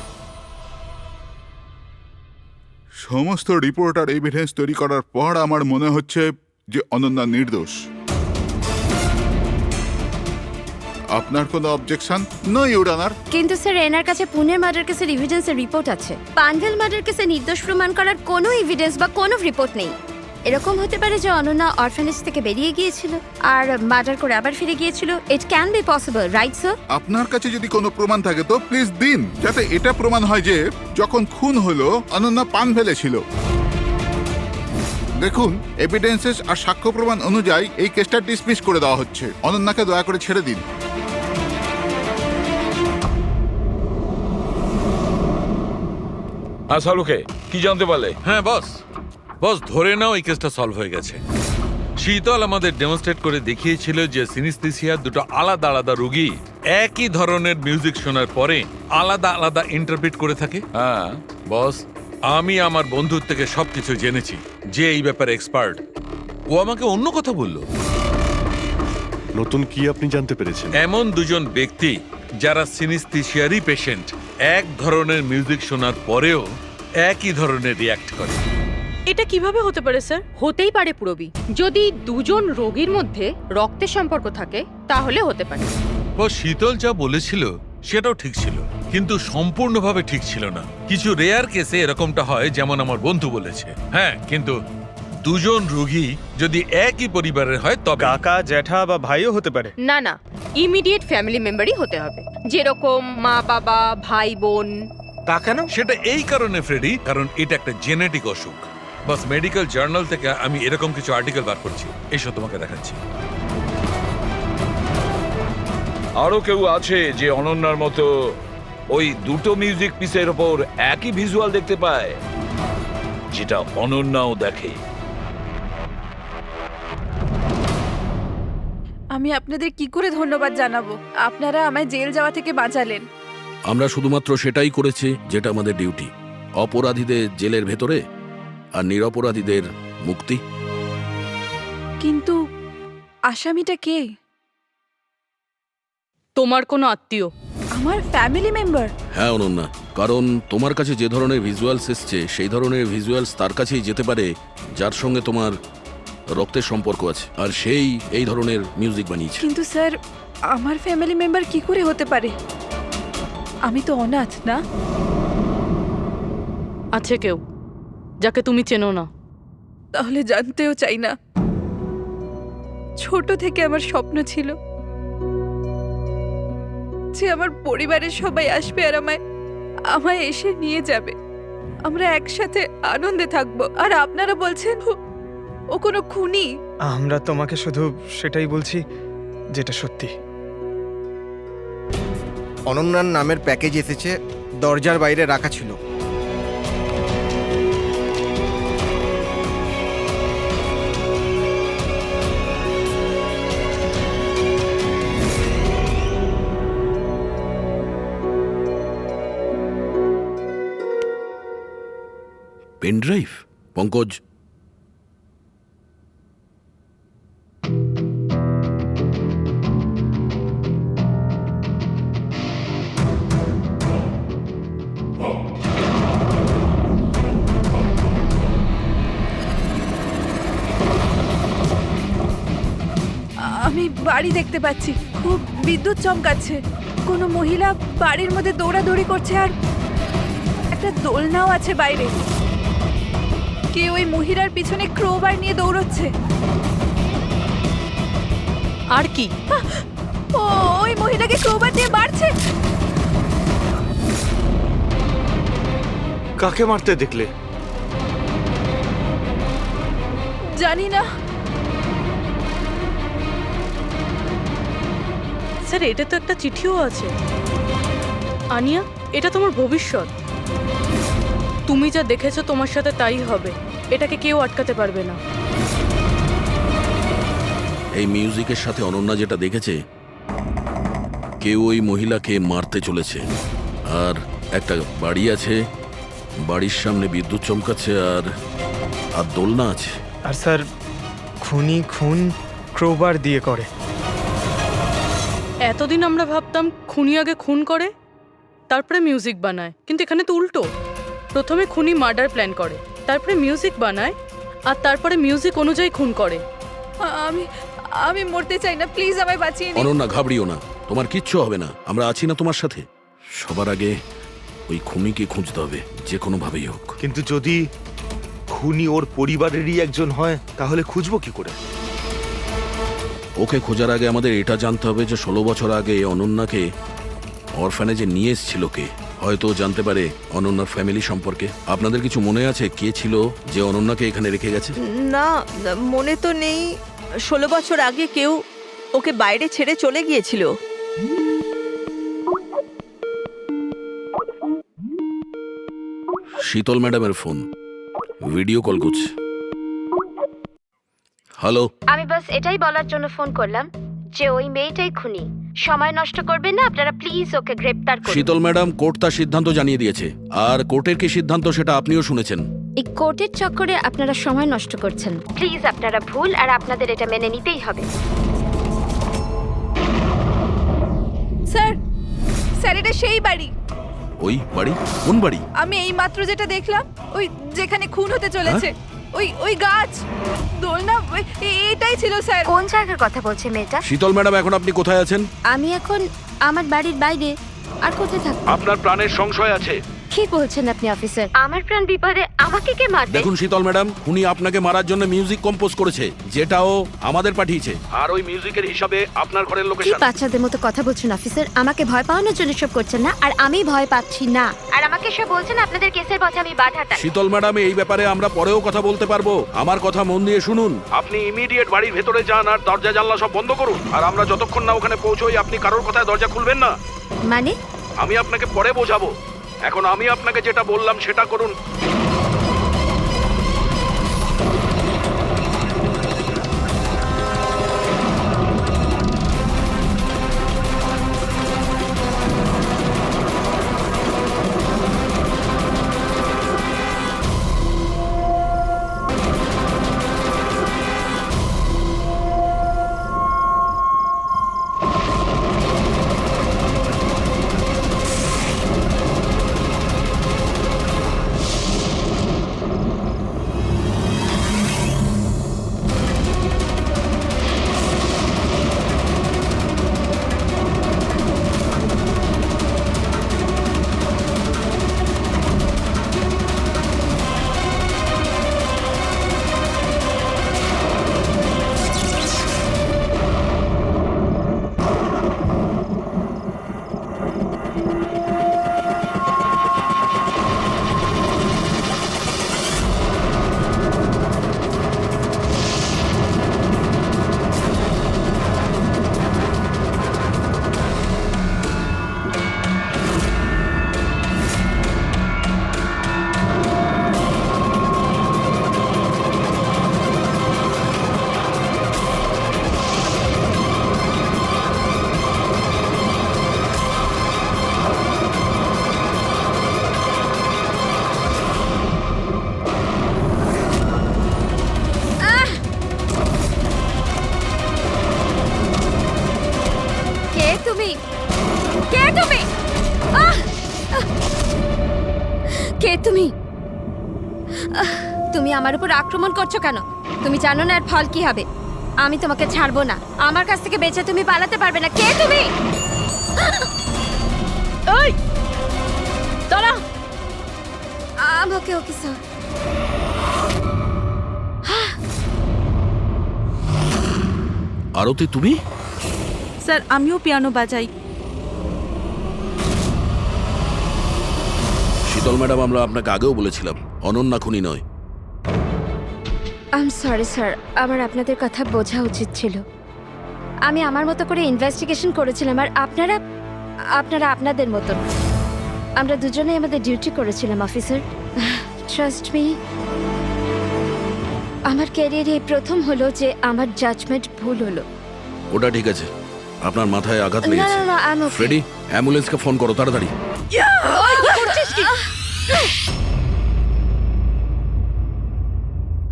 [SPEAKER 1] সমস্ত রিপোর্ট আর এভিডেন্স তৈরি করার পর আমার মনে হচ্ছে যে অনন্যা নির্দোষ। আপনার কোনো অবজেকশন? No your honour.
[SPEAKER 5] কিন্তু স্যার, এনার কাছে পুনের মার্ডার কেসের এভিডেন্সের রিপোর্ট আছে। পানভেল মার্ডার কেসে নির্দোষ প্রমাণ করার কোনো এভিডেন্স বা কোনো রিপোর্ট নেই। এরকম হতে পারে যে অনন্যা অরফানেজ থেকে বেরিয়ে গিয়েছিল আর মার্ডার করে আবার ফিরে গিয়েছিল। It can be possible, right sir?
[SPEAKER 1] আপনার কাছে যদি কোনো প্রমাণ থাকে তো প্লিজ দিন, যাতে এটা প্রমাণ হয় যে যখন খুন হলো অনন্যা পান ফেলেছিল। দেখুন, এভিডেন্সেস আর সাক্ষ্য প্রমাণ অনুযায়ী এই কেসটা ডিসমিস করে দেওয়া হচ্ছে। অনন্যাকে দয়া করে ছেড়ে দিন।
[SPEAKER 3] হ্যাঁ সালুকে, কি জানতে পারলে?
[SPEAKER 10] হ্যাঁ বস, বস ধরে নাও এই কেসটা সলভ হয়ে গেছে। শীতল আমাদের ডেমনস্ট্রেট করে দেখিয়েছিল যে সিনিস্থেসিয়ার দুটো আলাদা আলাদা রোগী একই ধরনের মিউজিক শোনার পরে আলাদা আলাদা ইন্টারপ্রিট করে থাকে। হ্যাঁ বস, আমি আমার বন্ধুর থেকে সবকিছু জেনেছি, যে এই ব্যাপারে এক্সপার্ট। ও আমাকে অন্য কথা বললো।
[SPEAKER 4] নতুন কি আপনি জানতে পেরেছেন?
[SPEAKER 10] এমন দুজন ব্যক্তি যারা সিনিস্থেসিয়ারই পেশেন্ট, এক ধরনের মিউজিক শোনার পরেও একই ধরনের রিয়াক্ট করে।
[SPEAKER 8] এটা কিভাবে হতে পারে স্যার?
[SPEAKER 16] হতেই পারে পুরবি, যদি দুজন রোগীর মধ্যে রক্তের সম্পর্ক থাকে তাহলে হতে পারে।
[SPEAKER 10] ও শীতল যা বলেছিল সেটাও ঠিক ছিল, কিন্তু সম্পূর্ণভাবে ঠিক ছিল না। কিছু রেয়ার কেসে এরকমটা হয়, যেমন আমার বন্ধু বলেছে। হ্যাঁ, কিন্তু দুজন রোগী যদি একই পরিবারের হয় তবে
[SPEAKER 12] কাকা, জ্যাঠা বা ভাইও হতে পারে।
[SPEAKER 16] না না, ইমিডিয়েট ফ্যামিলি মেম্বারই হতে হবে, যেরকম মা বাবা, ভাই বোন।
[SPEAKER 10] তা কেন? সেটা এই কারণে ফ্রেডি, কারণ এটা একটা জেনেটিক অসুখ। বাস মেডিকেল জার্নাল থেকে আমি এরকম কিছু আর্টিকেল বার করছি, এসব তোমাকে দেখাচ্ছি।
[SPEAKER 3] আরো কেউ আছে যে অনন্যার মতো ওই দুটো মিউজিক পিসের ওপর একই ভিজুয়াল দেখতে পায়, যেটা অনন্যাও দেখে?
[SPEAKER 7] আমি আপনাদের কি করে ধন্যবাদ জানাবো? আপনারা আমায় জেল যাওয়া থেকে বাঁচালেন।
[SPEAKER 6] আমরা শুধুমাত্র সেটাই করেছি যেটা আমাদের ডিউটি, অপরাধীদের জেলের ভেতরে আর নিরপরাধীদের মুক্তি।
[SPEAKER 7] কিন্তু আসামিটা কে?
[SPEAKER 8] তোমার কোনো আত্মীয়।
[SPEAKER 7] আমার ফ্যামিলি মেম্বার?
[SPEAKER 6] হ্যাঁ অনন্যা, কারণ তোমার কাছে যে ধরনের ভিজুয়ালস এসছে সেই ধরনের ভিজুয়ালস তার কাছেই যেতে পারে যার সঙ্গে তোমার রক্তের সম্পর্ক আছে, আর সেই এই ধরনের মিউজিক বানিয়েছে।
[SPEAKER 7] কিন্তু স্যার, আমার ফ্যামিলি মেম্বার কি করে হতে পারে? আমি তো অনাথ, না?
[SPEAKER 8] আছে কেউ যাকে তুমি চেনো না?
[SPEAKER 7] তাহলে জানতেও চাই না। ছোট থেকে আমার স্বপ্ন ছিল যে আমার পরিবারের সবাই আসবে আর আমায় এসে নিয়ে যাবে, আমরা একসাথে আনন্দে থাকবো। আর আপনারা বলছেন ও কোনো খুনি?
[SPEAKER 12] আমরা তোমাকে শুধু সেটাই বলছি যেটা সত্যি।
[SPEAKER 13] অনন্যার নামের প্যাকেজ এসেছে, দরজার বাইরে রাখা ছিল।
[SPEAKER 6] Pen drive? পঙ্কজ,
[SPEAKER 7] আমি বাড়ি দেখতে পাচ্ছি, খুব বিদ্যুৎ চমকাচ্ছে। কোনো মহিলা বাড়ির মধ্যে দৌড়াদৌড়ি করছে আর একটা দোলনাও আছে বাইরে। কে ওই মহিলার পিছনে ক্রোবার নিয়ে দৌড়চ্ছে?
[SPEAKER 8] আর কি?
[SPEAKER 7] ও ওই মহিলাকে ক্রোবার দিয়ে মারছে।
[SPEAKER 11] কাকে মারতে দেখলে?
[SPEAKER 7] জানি না
[SPEAKER 8] স্যার, এটা তো একটা চিঠিও আছে। আনিয়া, এটা তোমার ভবিষ্যৎ। তুমি যা দেখেছো তোমার সাথে তাই হবে, এটাকে কেউ আটকাতে পারবে না।
[SPEAKER 6] এই মিউজিকের সাথে অনন্যা যেটা দেখেছে, কেউ ওই মহিলাকে মারতে চলেছে। আর একটা বাড়ি আছে, বাড়ির সামনে বিদ্যুৎ চমকাচ্ছে আর দোলনা আছে।
[SPEAKER 12] আর স্যার, খুনি খুন ক্রোবার দিয়ে করে।
[SPEAKER 8] এতদিন আমরা ভাবতাম খুনি আগে খুন করে তারপরে মিউজিক বানায়, কিন্তু এখানে তো উল্টো। প্রথমে খুনি মার্ডার প্ল্যান করে, তারপরে মিউজিক বানায়, আর তারপরে মিউজিক অনুযায়ী খুন করে।
[SPEAKER 7] আমি আমি মরতে চাই না, প্লিজ আমায় বাঁচিয়ে নিন।
[SPEAKER 6] অনন্যা, ঘাবড়িও না, তোমার কিচ্ছু হবে না, আমরা আছি না তোমার সাথে। সবার আগে ওই খুনিকে খুঁজতে হবে, যে কোনো ভাবেই হোক।
[SPEAKER 11] কিন্তু যদি খুনি ওর পরিবারেরই একজন হয়, তাহলে খুঁজবো কি করে?
[SPEAKER 6] ওকে খোঁজার আগে আমাদের এটা জানতে হবে যে 16 বছর আগে অনন্যাকে অরফানেজে নিয়ে এসেছিল কে। হয়তো ও জানতে পারে অনন্যার ফ্যামিলি সম্পর্কে। আপনাদের কিছু মনে আছে কে ছিল যে অনন্যাকে এখানে রেখে গেছে?
[SPEAKER 9] না, মনে তো নেই। 16 বছর আগে কেউ ওকে বাইরে ছেড়ে চলে গিয়েছিল।
[SPEAKER 6] শীতল ম্যাডামের ফোন, ভিডিও কল করছে। হ্যালো,
[SPEAKER 5] আমি বাস এটাই বলার জন্য ফোন করলাম যে ওই মেয়েটাই খুনি। সময় নষ্ট করবেন না আপনারা, প্লিজ ওকে গ্রেপ্তার করুন।
[SPEAKER 6] শীতল ম্যাডাম, কোর্ট তার সিদ্ধান্ত জানিয়ে দিয়েছে। আর কোর্টের কি সিদ্ধান্ত সেটা আপনিও শুনেছেন।
[SPEAKER 5] এই কোর্টের চক্করে আপনারা সময় নষ্ট করছেন। প্লিজ আপনারা ভুল, আর আপনাদের এটা মেনে নিতেই হবে।
[SPEAKER 7] স্যার, স্যার এটা সেই বাড়ি।
[SPEAKER 6] ওই বাড়ি? কোন বাড়ি?
[SPEAKER 7] আমি এই মাত্র যেটা দেখলাম, ওই যেখানে খুন হতে চলেছে, ওই গাছ, দোলনা, এটাই ছিল স্যার।
[SPEAKER 5] কোন জায়গার কথা বলছে মেয়েটা?
[SPEAKER 6] শীতল ম্যাডাম, এখন আপনি কোথায় আছেন?
[SPEAKER 5] আমি এখন আমার বাড়ির বাইরে। আর কোথায় থাকবো?
[SPEAKER 6] আপনার প্রাণের সংশয় আছে।
[SPEAKER 5] কি বলছেন আপনি অফিসার? আমার প্রাণ বিপদে, আমাকে কে মারবে?
[SPEAKER 6] দেখুন শীতল ম্যাডাম, উনি আপনাকে মারার জন্য মিউজিক কম্পোজ করেছে, যেটাও আমাদের পাঠিয়েছে। আর ওই মিউজিকের হিসাবে আপনার ঘরের
[SPEAKER 5] কি
[SPEAKER 6] লোকেশন।
[SPEAKER 5] বাচ্চাদের মতো কথা বলছেন অফিসার? আমাকে ভয় পাওয়ানোর জন্য সব করছেন না, আর আমি ভয় পাচ্ছি না। আর আমাকে সব বলছেন আপনাদের কেসের বছর আমি বাধাটা।
[SPEAKER 6] শীতল ম্যাডাম, এই ব্যাপারে আমরা পরেও কথা বলতে পারবো। আমার কথা মন দিয়ে শুনুন। আপনি ইমিডিয়েট বাড়ির ভেতরে যান আর দরজা জানলা সব বন্ধ করুন। আর আমরা যতক্ষণ না ওখানে পৌঁছই, আপনি কারোর কথায় দরজা খুলবেন না।
[SPEAKER 5] মানে?
[SPEAKER 6] আমি আপনাকে পরে বোঝাবো। এখন আমি আপনাকে যেটা বললাম সেটা করুন।
[SPEAKER 5] কে তুমি? তুমি আমার উপর আক্রমণ করছো কেন? তুমি জানো না এর ফল কি হবে? আমি তোমাকে ছাড়বো না। আমার কাছ থেকে বেঁচে তুমি পালাতে পারবে না। কে তুমি?
[SPEAKER 7] ওই দাঁড়া।
[SPEAKER 5] আমাকে ওকে স্যার।
[SPEAKER 6] আরতি, তুমি?
[SPEAKER 7] স্যার, আমিও পিয়ানো বাজাই।
[SPEAKER 6] শীতল ম্যাডাম, আমরা আপনাকে আগেও বলেছিলাম অনন্যা খুনি নয়।
[SPEAKER 5] আই এম সরি স্যার, আমার আপনাদের কথা বোঝা উচিত ছিল। আমি আমার মতো করে ইনভেস্টিগেশন করেছিলাম, আর আপনারা আপনাদের মতন। আমরা দুজনেই আমাদের ডিউটি করেছিলাম অফিসার। ট্রাস্ট মি, আমার ক্যারিয়ারে প্রথম হলো যে আমার জাজমেন্ট ভুল হলো।
[SPEAKER 6] ওটা ঠিক আছে, আপনার মাথায় আঘাত
[SPEAKER 5] না
[SPEAKER 6] লেগেছে।
[SPEAKER 5] না না, আমি ওকে।
[SPEAKER 6] ফ্রেডি, অ্যাম্বুলেন্সকে ফোন করো তাড়াতাড়ি।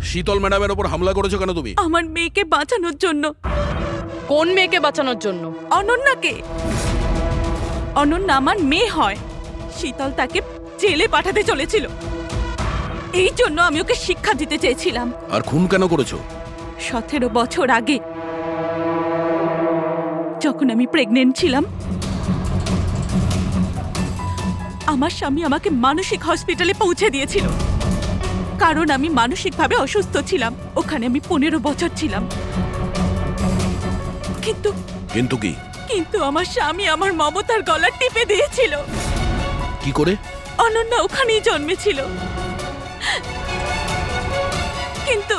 [SPEAKER 6] শীতল ম্যাডামের ওপর হামলা করেছো কেন তুমি?
[SPEAKER 7] আমার মেয়েকে বাঁচানোর জন্য।
[SPEAKER 8] কোন মেয়েকে বাঁচানোর জন্য?
[SPEAKER 7] অনন্যাকে। অনন্যা আমার মেয়ে হয়। শীতল তাকে জেলে পাঠাতে চলেছিল, এই জন্য আমি ওকে শিক্ষা দিতে চেয়েছিলাম।
[SPEAKER 6] আর খুন কেন করেছো?
[SPEAKER 7] 17 বছর আগে যখন আমি প্রেগনেন্ট ছিলাম, আমার স্বামী আমাকে মানসিক হসপিটালে পৌঁছে দিয়েছিল।
[SPEAKER 17] কারণ আমি মানসিকভাবে অসুস্থ ছিলাম। ওখানে আমি 15 বছর ছিলাম। কিন্তু
[SPEAKER 6] কিন্তু কি?
[SPEAKER 17] কিন্তু আমার স্বামী আমার মমতার গলা টিপে দিয়েছিল।
[SPEAKER 6] কি করে?
[SPEAKER 17] অনন্যা ওখানেই জন্মেছিল, কিন্তু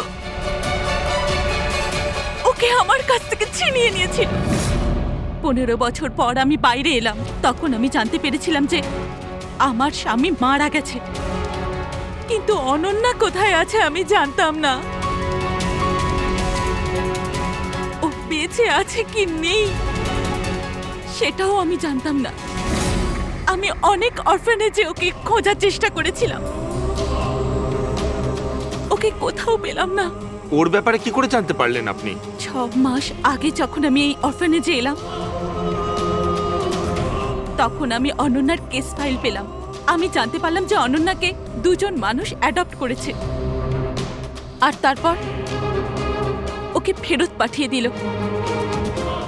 [SPEAKER 17] ওকে আমার কাছ থেকে ছিনিয়ে নিয়েছিল। 15 বছর পর আমি বাইরে এলাম, তখন আমি জানতে পেরেছিলাম যে আমার স্বামী মারা গেছে, কিন্তু অনন্যা কোথায় আছে আমি জানতাম না। ও বেঁচে আছে কি নেই সেটাও আমি জানতাম না। আমি অনেক অরফানেজে ওকে খোঁজার চেষ্টা করেছিলাম, ওকে কোথাও পেলাম না।
[SPEAKER 11] ওর ব্যাপারে কি করে জানতে পারলেন আপনি?
[SPEAKER 17] 6 মাস আগে যখন আমি এই অরফানেজে এলাম, তখন আমি অনন্যার কেস ফাইল পেলাম। আমি জানতে পারলাম যে অনন্যাকে 2 জন মানুষ অ্যাডপ্ট করেছে, আর তারপর ওকে ফেরত পাঠিয়ে দিল।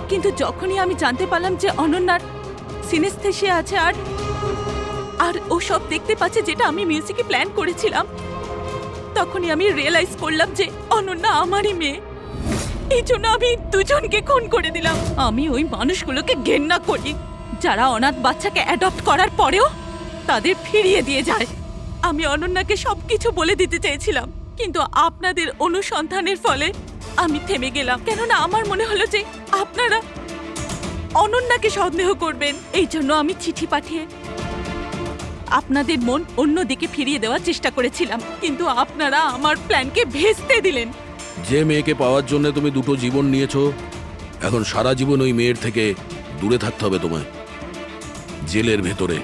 [SPEAKER 17] কিন্তু যখনই আমি জানতে পারলাম যে অনন্যার সিনেস্থেশিয়া আছে আর ও সব দেখতে পাচ্ছে যেটা আমি মিউজিকে প্ল্যান করেছিলাম, তখনই আমি রিয়েলাইজ করলাম যে অনন্যা আমারই মেয়ে। এই জন্য আমি 2 জনকে খুন করে দিলাম। আমি ওই মানুষগুলোকে ঘেন্না করি যারা অনাথ বাচ্চাকে অ্যাডপ্ট করার পরেও তাদের ফিরিয়ে দিয়ে যায়। আমি অনন্যাকে সবকিছু বলে দিতে চেয়েছিলাম, কিন্তু আপনাদের অনুসন্ধানের ফলে আমি থেমে গেলাম, কেননা আমার মনে হলো যে আপনারা অনন্যাকে সন্দেহ করবেন। এই জন্য আমি চিঠি পাঠিয়ে আপনাদের মন অন্যদিকে ফিরিয়ে দেওয়ার চেষ্টা করেছিলাম, কিন্তু আপনারা আমার প্ল্যানকে ভেস্তে দিলেন।
[SPEAKER 6] যে মেয়েকে পাওয়ার জন্য তুমি 2টো জীবন নিয়েছো, এখন সারা জীবন ওই মেয়ের থেকে দূরে থাকতে হবে তোমায়, জেলের ভেতরে।